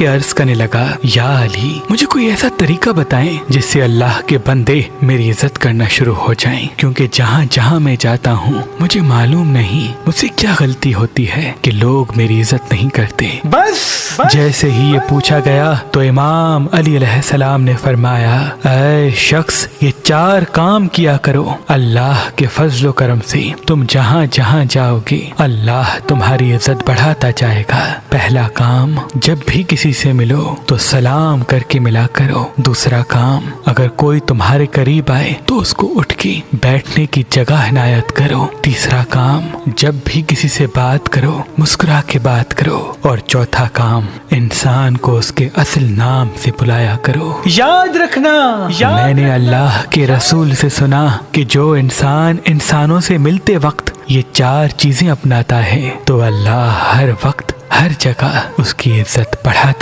के अर्ज करने लगा, या अली, मुझे कोई ऐसा तरीका बताएं जिससे अल्लाह के बंदे मेरी इज्जत करना शुरू हो जाएं, क्योंकि जहाँ जहाँ मैं जाता हूँ मुझे मालूम नहीं मुझसे क्या गलती होती है कि लोग मेरी इज्जत नहीं करते। बस जैसे ही ये पूछा गया तो इमाम अली अलैहिस्सलाम ने फरमाया, ऐ शख्स, ये 4 काम किया करो, अल्लाह के फजलो करम से तुम जहाँ जहाँ जाओगे अल्लाह तुम्हारी इज्जत बढ़ाता जाएगा। पहला काम, जब भी किसी से मिलो तो सलाम करके मिला करो। दूसरा काम, अगर कोई तुम्हारे करीब आए तो उसको उठ के बैठने की जगह इनायत करो। तीसरा काम, जब भी किसी से बात करो मुस्कुरा के बात करो। और चौथा काम, इंसान को उसके असल नाम से बुलाया करो। याद रखना, मैंने अल्लाह के रसूल से सुना कि जो इंसान इंसानों से मिलते वक्त ये 4 चीजें अपनाता है तो अल्लाह हर वक्त हर जगह उसकी इज्जत बढ़ाता